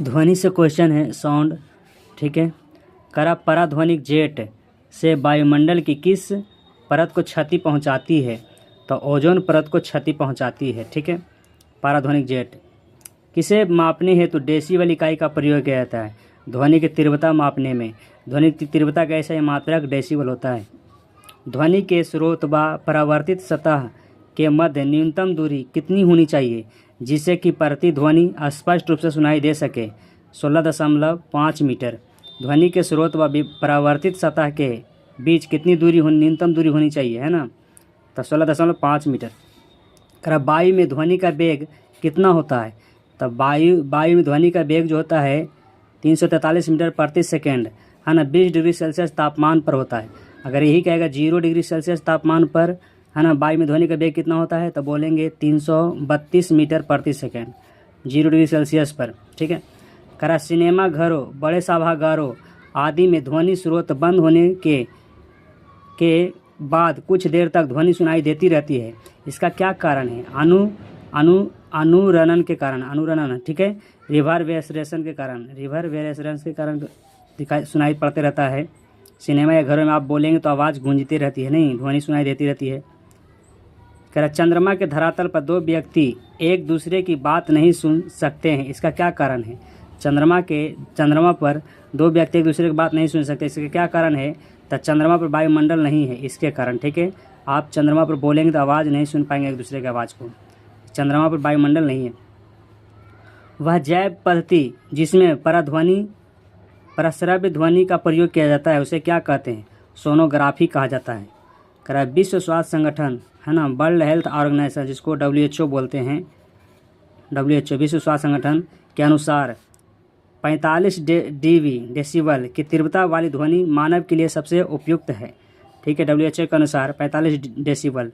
ध्वनि से क्वेश्चन है साउंड, ठीक है। पराध्वनिक जेट से वायुमंडल की किस परत को क्षति पहुंचाती है? तो ओजोन परत को क्षति पहुंचाती है, ठीक है। पराध्वनिक जेट किसे मापने हेतु डेसिबल इकाई का प्रयोग किया जाता है? ध्वनि की तीव्रता मापने में। ध्वनि की तीव्रता का ऐसा मात्रक डेसिबल होता है। ध्वनि के स्रोत व परावर्तित सतह के मध्य न्यूनतम दूरी कितनी होनी चाहिए जिससे कि प्रतिध्वनि स्पष्ट रूप से सुनाई दे सके? 16.5 मीटर। ध्वनि के स्रोत व परावर्तित सतह के बीच कितनी दूरी न्यूनतम दूरी होनी चाहिए, है ना? तो 16.5 मीटर। वायु में ध्वनि का वेग कितना होता है? तब वायु में ध्वनि का वेग जो होता है 343 मीटर प्रति सेकेंड, है ना, 20 डिग्री सेल्सियस तापमान पर होता है। अगर यही कहेगा 0 डिग्री सेल्सियस तापमान पर, है ना, वायु में ध्वनि का वेग कितना होता है, तो बोलेंगे 332 मीटर प्रति सेकेंड 0 डिग्री सेल्सियस पर, ठीक है। सिनेमा घरों, बड़े सभागारों आदि में ध्वनि स्रोत बंद होने के बाद कुछ देर तक ध्वनि सुनाई देती रहती है। इसका क्या कारण है? अनुरणन के कारण, अनुरणन, ठीक है। रिवर्बरेशन के कारण दिखाई सुनाई पड़ते रहता है। सिनेमा या घरों में आप बोलेंगे तो आवाज़ गूंजती रहती है, नहीं, ध्वनि सुनाई देती रहती है। चंद्रमा के धरातल पर दो व्यक्ति एक दूसरे की बात नहीं सुन सकते हैं, इसका क्या कारण है? चंद्रमा पर दो व्यक्ति एक दूसरे की बात नहीं सुन सकते, इसका क्या कारण है? तो चंद्रमा पर वायुमंडल नहीं है, इसके कारण, ठीक है। आप चंद्रमा पर बोलेंगे तो आवाज़ नहीं सुन पाएंगे एक दूसरे की आवाज़ को, चंद्रमा पर वायुमंडल नहीं है। वह जैव पद्धति जिसमें परश्रव्य ध्वनि का प्रयोग किया जाता है उसे क्या कहते हैं? सोनोग्राफी कहा जाता है। विश्व स्वास्थ्य संगठन, है ना, वर्ल्ड हेल्थ ऑर्गेनाइजेशन जिसको WHO बोलते हैं, WHO विश्व स्वास्थ्य संगठन के अनुसार 45 डेसिबल की तीव्रता वाली ध्वनि मानव के लिए सबसे उपयुक्त है, ठीक है। WHO के अनुसार 45 डेसिबल।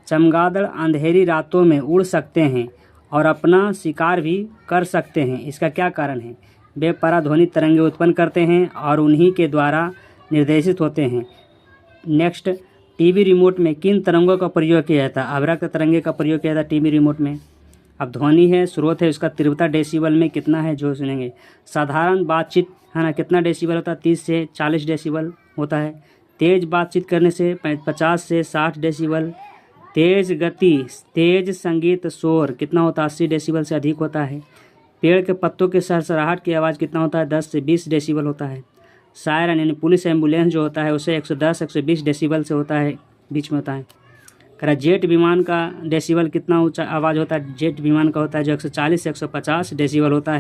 चमगादड़ अंधेरी रातों में उड़ सकते हैं और अपना शिकार भी कर सकते हैं, इसका क्या कारण है? वे पराध्वनि तरंगें उत्पन्न करते हैं और उन्हीं के द्वारा निर्देशित होते हैं। नेक्स्ट, टीवी रिमोट में किन तरंगों का प्रयोग किया जाता है? अवरक्त तरंगे का प्रयोग किया जाता है टीवी रिमोट में। अब ध्वनि है, स्रोत है, उसका तीव्रता डेसिबल में कितना है जो सुनेंगे। साधारण बातचीत, है ना, कितना डेसिबल होता है? 30 से 40 डेसिबल होता है। तेज़ बातचीत करने से 50 से 60 डेसिबल। तेज़ गति, तेज़ संगीत शोर कितना होता है? 80 डेसिबल से अधिक होता है। पेड़ के पत्तों के सरसराहट की आवाज़ कितना होता है? 10 से 20 डेसिबल होता है। सायरन यानी पुलिस एम्बुलेंस जो होता है उसे 110-120 डेसिबल से होता है, बीच में होता है। जेट विमान का डेसिबल कितना ऊंचा आवाज़ होता है? जेट विमान का होता है जो 140 से 150 डेसिबल होता है।